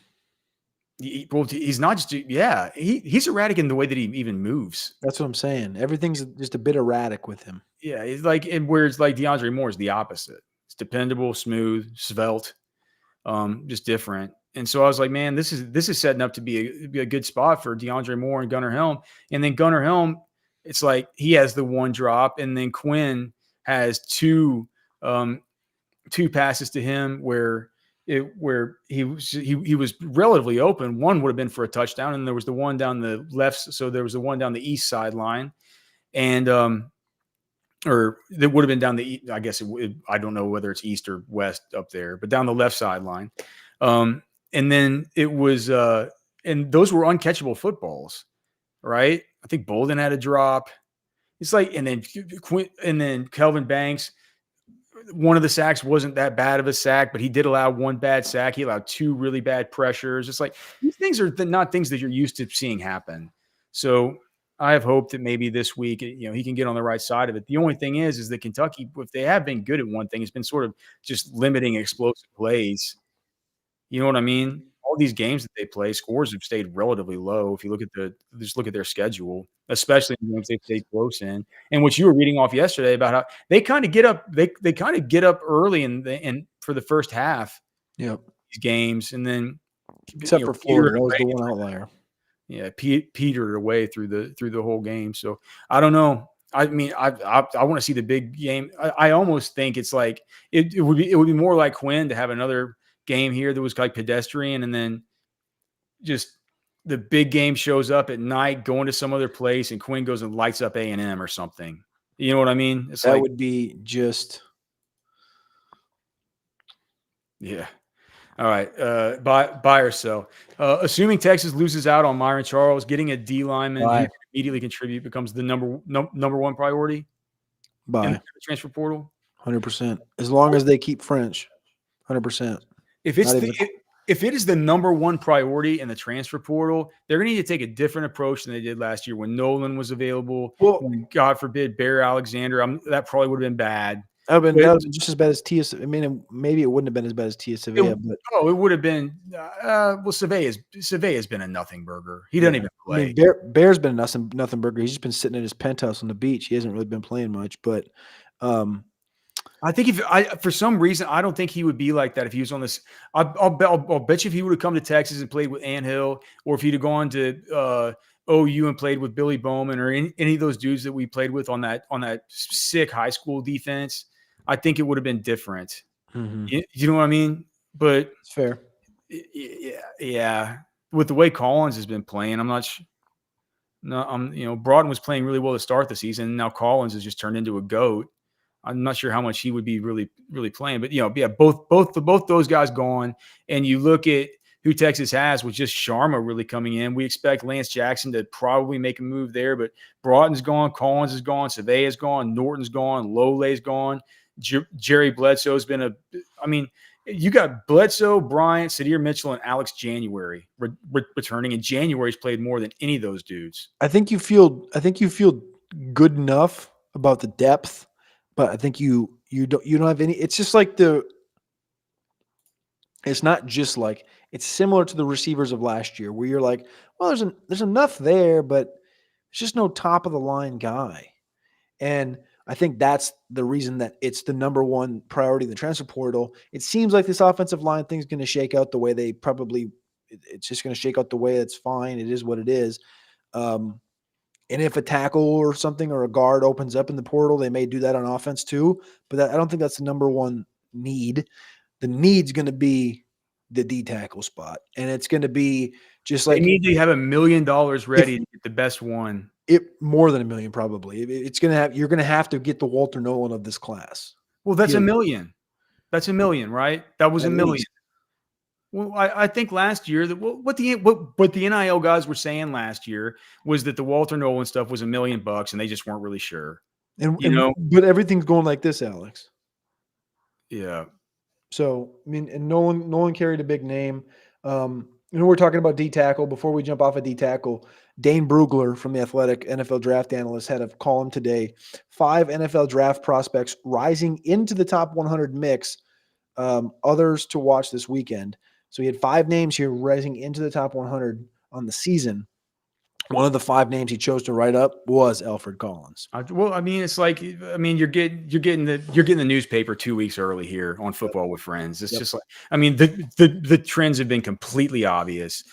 He's not just he's erratic in the way that he even moves. That's what I'm saying. Everything's just a bit erratic with him. Yeah, it's like and whereas like DeAndre Moore is the opposite. It's dependable, smooth, svelte, just different. And so I was like, man, this is setting up to be a good spot for DeAndre Moore and Gunnar Helm. And then Gunnar Helm, it's like he has the one drop, and then Quinn has two passes to him where he was relatively open. One would have been for a touchdown, and there was the one down the left. So there was the one down the east sideline, and or that would have been down the, I guess I don't know whether it's east or west up there, but down the left sideline. And then it was, and those were uncatchable footballs, right? I think Bolden had a drop. It's like, and then Kelvin Banks, one of the sacks wasn't that bad of a sack, but he did allow one bad sack. He allowed two really bad pressures. It's like, these things are not things that you're used to seeing happen. So I have hope that maybe this week, he can get on the right side of it. The only thing is that Kentucky, if they have been good at one thing, it's been sort of just limiting explosive plays. You know what I mean? All these games that they play, scores have stayed relatively low. If you look at their schedule, especially in games they stayed close in. And what you were reading off yesterday about how they kind of get up, they kind of get up early and for the first half, Yep. These games, and then except for Florida, that was the one outlier. Yeah, petered away through the whole game. So I don't know. I mean, I want to see the big game. I almost think it's like it would be more like Quinn to have another game here that was like pedestrian, and then just the big game shows up at night, going to some other place, and Quinn goes and lights up A&M or something. You know what I mean? It's that would be just, yeah. All right, buy or sell. Assuming Texas loses out on Myron Charles, getting a D lineman who can immediately contribute becomes the number one priority. Buy. In the transfer portal. 100%. As long as they keep French, 100%. If it is the number one priority in the transfer portal, they're going to need to take a different approach than they did last year when Nolan was available. Well, when, God forbid, Bear Alexander, that probably would have been bad. That was just as bad as Tia. I mean, maybe it wouldn't have been as bad as Tia Savea, but it would have been. Well, Savea has been a nothing burger. He doesn't even play. I mean, Bear's been a nothing burger. He's just been sitting at his penthouse on the beach. He hasn't really been playing much, but I think for some reason, I don't think he would be like that if he was on this. I'll bet you if he would have come to Texas and played with Anthill, or if he'd have gone to OU and played with Billy Bowman or any of those dudes that we played with on that sick high school defense, I think it would have been different. Mm-hmm. You know what I mean? But it's fair. Yeah. With the way Collins has been playing, I'm not sure. No, Broughton was playing really well to start the season. Now Collins has just turned into a goat. I'm not sure how much he would be really, really playing, but both those guys gone. And you look at who Texas has with just Sharma really coming in. We expect Lance Jackson to probably make a move there, but Broughton's gone, Collins is gone, Savea's gone, Norton's gone, Lole's gone. Jerry Bledsoe's been you got Bledsoe, Bryant, Sadir Mitchell, and Alex January returning, and January's played more than any of those dudes. I think you feel good enough about the depth, but I think you don't have any. It's just like it's not just like, it's similar to the receivers of last year where you're like, well, there's enough there, but it's just no top of the line guy. And I think that's the reason that it's the number one priority in the transfer portal. It seems like this offensive line thing's going to shake out the way it's just going to shake out the way it's fine. It is what it is. And if a tackle or something or a guard opens up in the portal, they may do that on offense too. But I don't think that's the number one need. The need's going to be the D tackle spot. And it's going to be just like, they need to have $1 million ready to get the best one. More than $1 million, probably. You're going to have to get the Walter Nolan of this class. Well, that's $1 million. That's $1 million, right? That was $1 million. Well, I think last year what the NIL guys were saying last year was that the Walter Nolan stuff was $1 million, and they just weren't really sure. But everything's going like this, Alex. Yeah. So I mean, and Nolan carried a big name. We're talking about D tackle. Before we jump off of D tackle, Dane Brugler from The Athletic, NFL draft analyst, had a column today. 5 NFL draft prospects rising into the top 100 mix. Others to watch this weekend. So he had 5 names here rising into the top 100 on the season. One of the 5 names he chose to write up was Alfred Collins. Well, I mean, it's like, I mean, you're getting the newspaper 2 weeks early here on Football with Friends. It's just like, I mean, the trends have been completely obvious.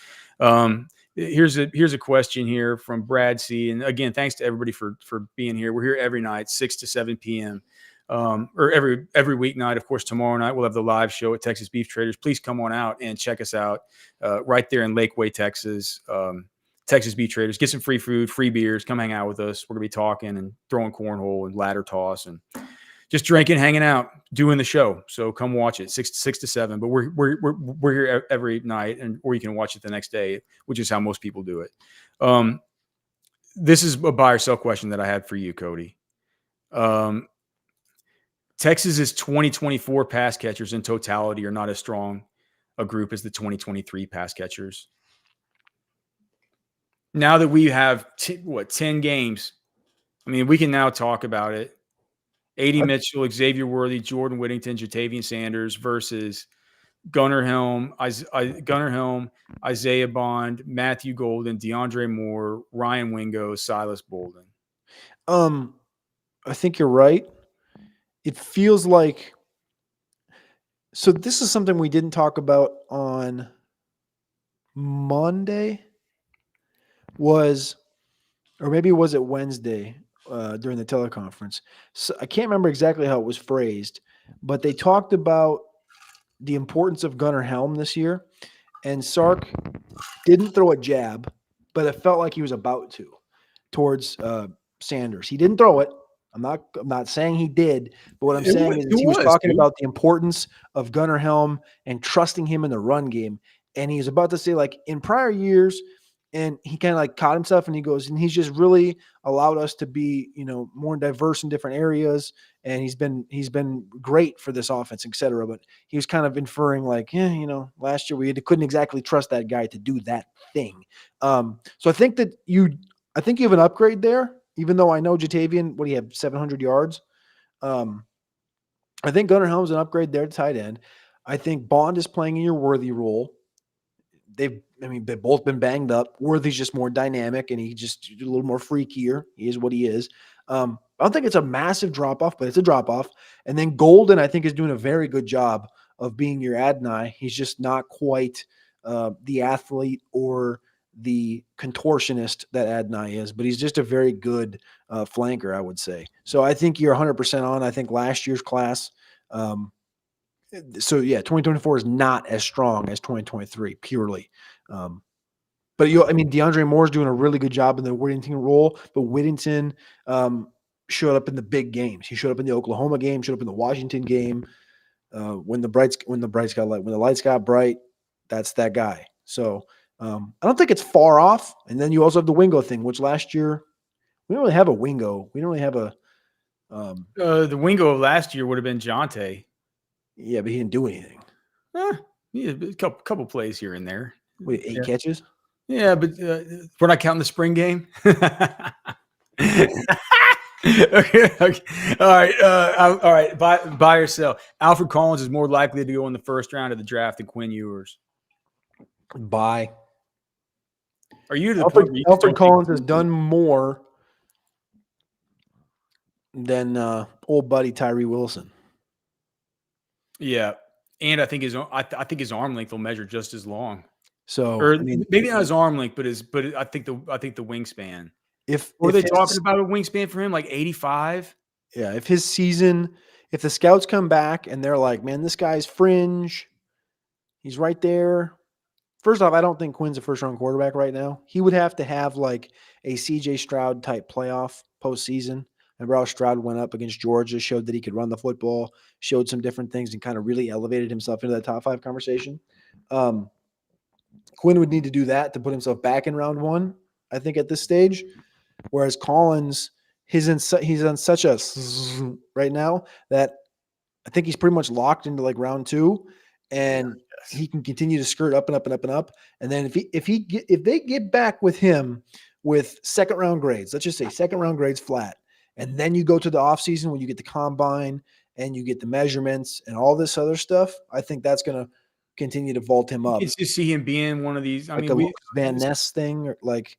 Here's a question here from Brad C. And again, thanks to everybody for being here. We're here every night, 6 to 7 p.m. Or every weeknight. Of course, tomorrow night we'll have the live show at Texas Beef Traders. Please come on out and check us out right there in Lakeway, Texas. Texas Beef Traders. Get some free food, free beers. Come hang out with us. We're gonna be talking and throwing cornhole and ladder toss and just drinking, hanging out, doing the show. So come watch it 6 to 7. But we're here every night, or you can watch it the next day, which is how most people do it. This is a buy or sell question that I had for you, Cody. Texas's 2024 pass catchers in totality are not as strong a group as the 2023 pass catchers. Now that we have 10 games, I mean, we can now talk about it. A.D. Mitchell, Xavier Worthy, Jordan Whittington, Jatavian Sanders versus Gunnar Helm, Isaiah Bond, Matthew Golden, DeAndre Moore, Ryan Wingo, Silas Bolden. I think you're right. It feels like – so this is something we didn't talk about on Monday or maybe was it Wednesday during the teleconference. So I can't remember exactly how it was phrased, but they talked about the importance of Gunnar Helm this year, and Sark didn't throw a jab, but it felt like he was about to towards Sanders. He didn't throw it. I'm not saying he did, but what I'm saying is he was talking about the importance of Gunnar Helm and trusting him in the run game. And he was about to say, like, in prior years, and he kind of like caught himself and he goes, and he's just really allowed us to be, more diverse in different areas. And he's been great for this offense, et cetera. But he was kind of inferring like, last year we couldn't exactly trust that guy to do that thing. So I think you have an upgrade there, even though I know Jatavian, what do you have, 700 yards? I think Gunnar Helm's an upgrade there to tight end. I think Bond is playing in your Worthy role. They've both been banged up. Worthy's just more dynamic, and he's just a little more freakier. He is what he is. I don't think it's a massive drop-off, but it's a drop-off. And then Golden, I think, is doing a very good job of being your Adonai. He's just not quite the athlete or the contortionist that Adonai is, but he's just a very good flanker, I would say. So I think you're 100% on. I think last year's class 2024 is not as strong as 2023 purely. But DeAndre Moore's doing a really good job in the Whittington role, but Whittington showed up in the big games. He showed up in the Oklahoma game, showed up in the Washington game. When the lights got bright, that's that guy. So I don't think it's far off. And then you also have the Wingo thing, which last year we don't really have a Wingo. We don't really have a the Wingo of last year would have been Jonte. Yeah, but he didn't do anything. Yeah, a couple plays here and there. Wait, 8 catches? Yeah, but we're not counting the spring game. Okay. All right. Buy or sell. Alfred Collins is more likely to go in the first round of the draft than Quinn Ewers. Buy. Are you to the Alfred, point where you Alfred Collins has done more than old buddy Tyree Wilson. Yeah, and I think his arm length will measure just as long. So, maybe not his arm length, but I think the wingspan. If they talking about a wingspan for him like 85? Yeah, if the scouts come back and they're like, man, this guy's fringe, he's right there. First off, I don't think Quinn's a first-round quarterback right now. He would have to have like a C.J. Stroud type playoff postseason. Remember how Stroud went up against Georgia, showed that he could run the football, showed some different things, and kind of really elevated himself into that top 5 conversation. Quinn would need to do that to put himself back in round 1, I think, at this stage. Whereas Collins, he's on such a right now that I think he's pretty much locked into like round 2, and he can continue to skirt up and up and up and up. And then if they get back with him with second round grades, let's just say second round grades flat, and then you go to the offseason when you get the combine and you get the measurements and all this other stuff, I think that's going to continue to vault him up. You can just see him being one of these. I Like mean, a Lucas Van Ness thing, or like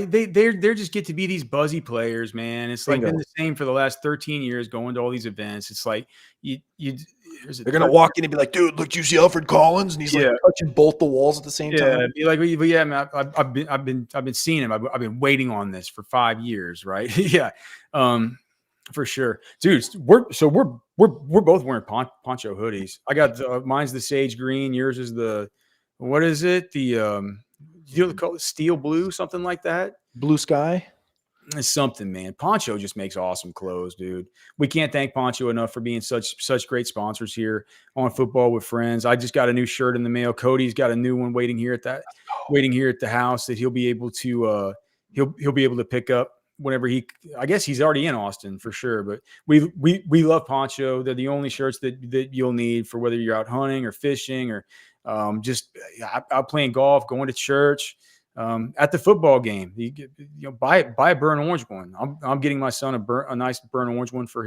they're just get to be these buzzy players, man. It's like been bingo. the same for the last 13 years, going to all these events. It's like They're gonna walk in and be like, "Dude, look, you see Alfred Collins?" And he's like touching both the walls at the same time. Be like, but yeah, man, I've been seeing him. I've been waiting on this for 5 years, right? Yeah, for sure, dude. We're both wearing poncho hoodies. I got mine's the sage green. Yours is what is it? You call it steel blue, something like that. Blue sky. It's something, man. Poncho just makes awesome clothes, dude. We can't thank Poncho enough for being such great sponsors here on Football with Friends. I just got a new shirt in the mail. Cody's got a new one waiting here at the house that he'll be able to he'll be able to pick up whenever I guess he's already in Austin for sure. But we love Poncho. They're the only shirts that you'll need for whether you're out hunting or fishing or just out playing golf, going to church. At the football game, buy a burnt orange one. I'm getting my son a nice burnt orange one for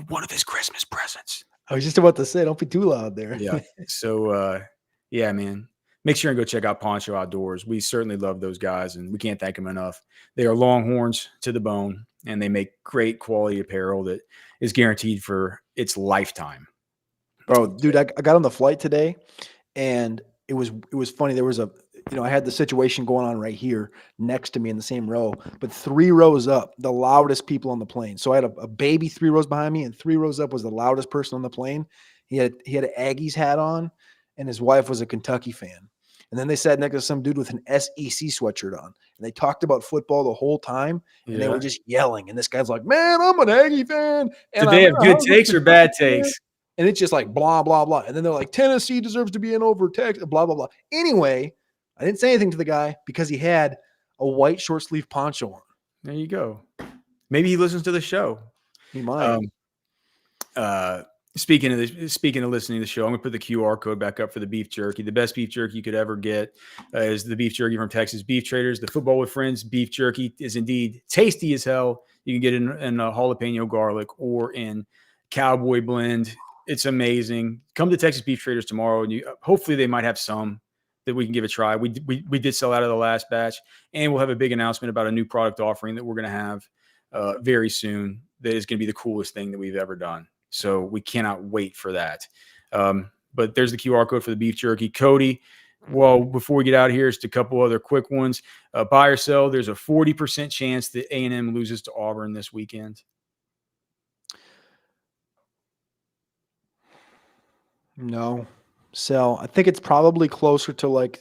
one of his Christmas presents. I was just about to say, don't be too loud there. Yeah. So, yeah, man, make sure and go check out Poncho Outdoors. We certainly love those guys, and we can't thank them enough. They are Longhorns to the bone, and they make great quality apparel that is guaranteed for its lifetime. Bro, dude, I got on the flight today, and it was funny. There was I had the situation going on right here next to me in the same row, but 3 rows up, the loudest people on the plane. So I had a baby 3 rows behind me, and 3 rows up was the loudest person on the plane. He had an Aggies hat on, and his wife was a Kentucky fan. And then they sat next to some dude with an SEC sweatshirt on, and they talked about football the whole time, and they were just yelling. And this guy's like, "Man, I'm an Aggie fan." And did they have good takes or bad takes? And it's just like blah, blah, blah. And then they're like, Tennessee deserves to be in over Texas, blah, blah, blah. Anyway, I didn't say anything to the guy because he had a white short sleeve poncho on. There you go. Maybe he listens to the show. He might. Speaking of listening to the show, I'm gonna put the QR code back up for the beef jerky. The best beef jerky you could ever get is the beef jerky from Texas Beef Traders. The Football with Friends beef jerky is indeed tasty as hell. You can get it in jalapeno garlic or in cowboy blend. It's amazing. Come to Texas Beef Traders tomorrow, and hopefully they might have some that we can give a try. We did sell out of the last batch, and we'll have a big announcement about a new product offering that we're going to have very soon. That is going to be the coolest thing that we've ever done. So we cannot wait for that. But there's the QR code for the beef jerky. Cody, well, before we get out of here, just a couple other quick ones. Buy or sell. There's a 40% chance that A&M loses to Auburn this weekend. No, sell. I think it's probably closer to it's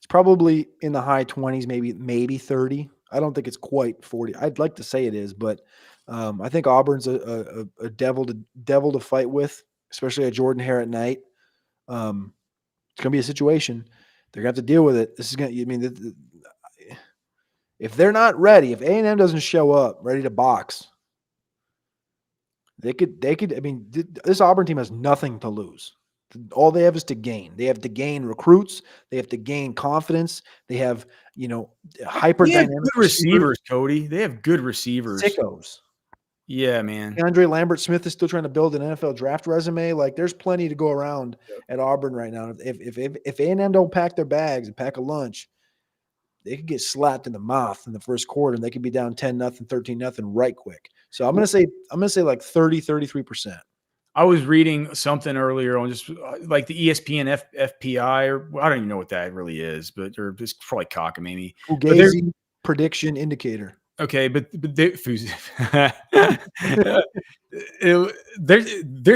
probably in the high 20s, maybe 30. I don't think it's quite 40. I'd like to say it is, but I think Auburn's a devil to fight with, especially at Jordan Hare at night. It's gonna be a situation. They're gonna have to deal with it. This is gonna. I mean, if they're not ready, if A&M doesn't show up ready to box, they could. I mean, this Auburn team has nothing to lose. All they have is to gain. They have to gain recruits. They have to gain confidence. They have, hyper dynamic good receivers, Cody. They have good receivers. Sickos. Yeah, man. Andre Lambert-Smith is still trying to build an NFL draft resume. Like, there's plenty to go around at Auburn right now. If A&M don't pack their bags and pack a lunch, they could get slapped in the mouth in the first quarter, and they could be down 10-0, 13-0 right quick. So I'm gonna say like 30-33%. I was reading something earlier on just like the ESPN FPI, or I don't even know what that really is, but or it's probably cockamamie. Fugazi prediction indicator. Okay, but they're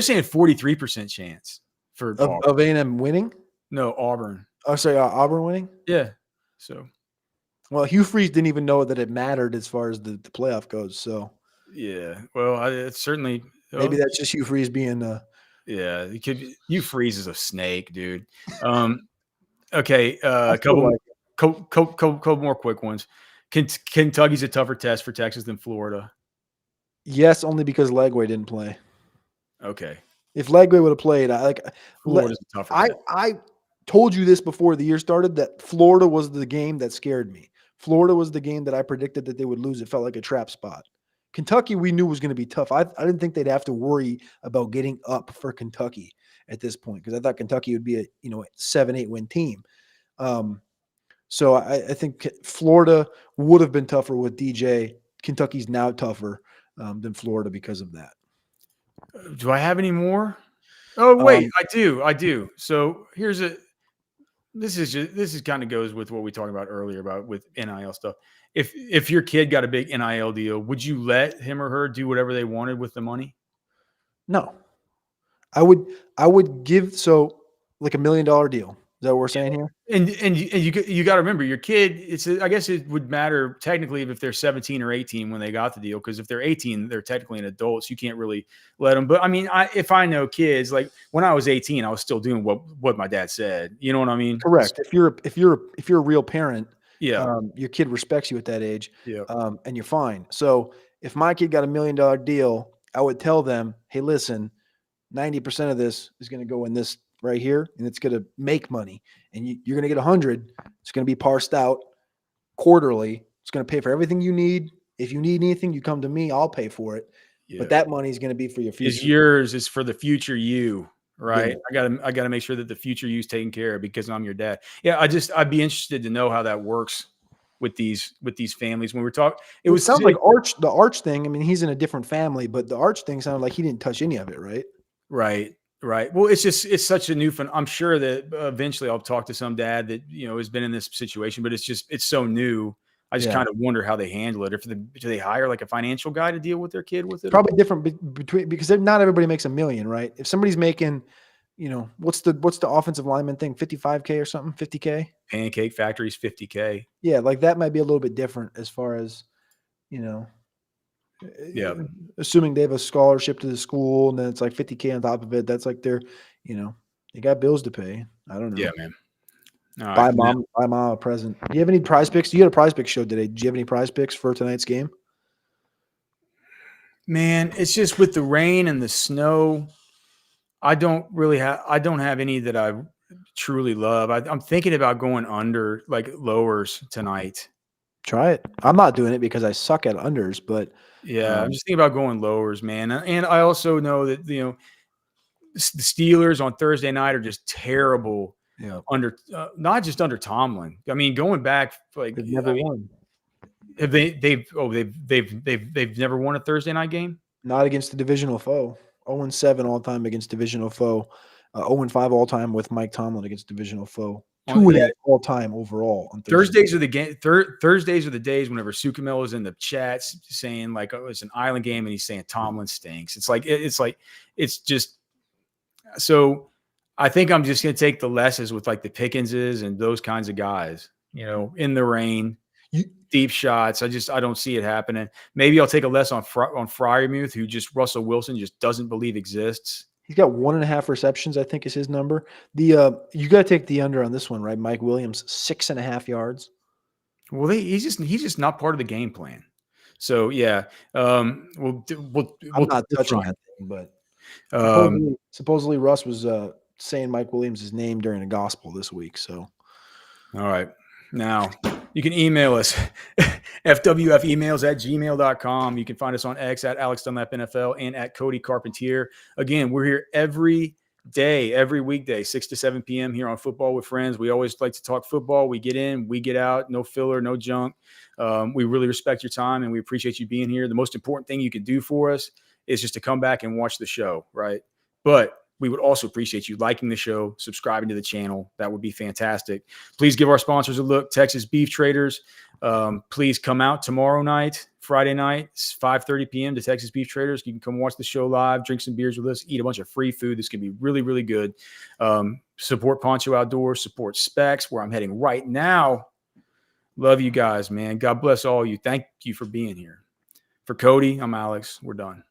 saying 43% chance for of A&M winning. No, Auburn. Oh, sorry, Auburn winning. Yeah. So, well, Hugh Freeze didn't even know that it mattered as far as the playoff goes. So, yeah. Well, it's certainly. Maybe that's just Hugh Freeze being yeah, Hugh Freeze is a snake, dude. Okay, a couple more quick ones. Kentucky's a tougher test for Texas than Florida. Yes, only because Legway didn't play. Okay. If Legway would have played, Florida's a tougher test. I told you this before the year started, that Florida was the game that scared me. Florida was the game that I predicted that they would lose. It felt like a trap spot. Kentucky, we knew was going to be tough. I didn't think they'd have to worry about getting up for Kentucky. at this point because I thought Kentucky would be a 7-8 win team. So I think Florida would have been tougher with DJ. Kentucky's now tougher than Florida because of that. Do I have any more? Oh wait, I do. So this is kind of goes with what we talked about earlier about with NIL stuff. If your kid got a big NIL deal, would you let him or her do whatever they wanted with the money? No, I would give like $1 million deal. Is that what we're saying here? And you got to remember your kid. I guess it would matter technically if they're 17 or 18 when they got the deal, because if they're 18, they're technically an adult, so you can't really let them. But I mean, if I know kids, like when I was 18, I was still doing what my dad said. You know what I mean? Correct. If you're a real parent, yeah, your kid respects you at that age, yeah, and you're fine. So if my kid got $1 million deal, I would tell them, hey, listen, 90% of this is going to go in this right here, and it's going to make money, and you're going to get 100. It's going to be parsed out quarterly. It's going to pay for everything you need. If you need anything, you come to me. I'll pay for it. Yeah. But that money is going to be for your future. It's yours. It's for the future you, right? Yeah. I gotta make sure that the future you is taken care of because I'm your dad. Yeah, I'd be interested to know how that works with these families when we're talking. It sounds like the Arch thing. I mean, he's in a different family, but the Arch thing sounded like he didn't touch any of it, right? Right. Well, it's such a new fun. I'm sure that eventually I'll talk to some dad that, has been in this situation, but it's so new. I just kind of wonder how they handle it. Do they hire like a financial guy to deal with their kid with it? Probably different because not everybody makes $1 million, right? If somebody's making, what's the offensive lineman thing? 55K or something, 50K? Pancake Factory's 50K. Yeah. Like that might be a little bit different as far as, yeah, assuming they have a scholarship to the school and then it's like 50K on top of it. That's like they're, they got bills to pay. I don't know. Yeah, man. All right, buy mom a present. Do you have any prize picks? You had a prize pick show today. Do you have any prize picks for tonight's game? Man, it's just with the rain and the snow. I don't have any that I truly love. I'm thinking about going under like lowers tonight. Try it. I'm not doing it because I suck at unders, but yeah, I'm just thinking about going lowers, man. And I also know that the Steelers on Thursday night are just terrible. Yeah, under not just under Tomlin. I mean, going back like they've never won. Have they've never won a Thursday night game? Not against the divisional foe. 0-7 all time against divisional foe. 0-5 all time with Mike Tomlin against divisional foe. 2 all time overall on Thursdays are the game. Thursdays are the days whenever Sukamel is in the chats saying like, "Oh, it's an island game," and he's saying Tomlin stinks. It's just so. I think I'm just going to take the lessons with like the Pickenses and those kinds of guys. In the rain, deep shots. I don't see it happening. Maybe I'll take a lesson on Freiermuth, who Russell Wilson just doesn't believe exists. He's got 1.5 receptions, I think is his number. You got to take the under on this one, right? Mike Williams, 6.5 yards. Well, he's just not part of the game plan. So yeah, I'm not touching that thing, but supposedly Russ was saying Mike Williams' name during the gospel this week. So, all right, now you can email us fwfemails@gmail.com. You can find us on X at Alex Dunlap NFL and at Cody Carpentier. Again, we're here every weekday, 6 to 7 p.m. here on Football with Friends. We always like to talk football. We get in, we get out, no filler, no junk. We really respect your time and we appreciate you being here. The most important thing you can do for us is just to come back and watch the show, right? But we would also appreciate you liking the show, subscribing to the channel. That would be fantastic. Please give our sponsors a look, Texas Beef Traders. Please come out tomorrow night, Friday night, 5:30 p.m. to Texas Beef Traders. You can come watch the show live, drink some beers with us, eat a bunch of free food. This can be really, really good. Support Poncho Outdoors, support Specs, where I'm heading right now. Love you guys, man. God bless all of you. Thank you for being here. For Cody, I'm Alex. We're done.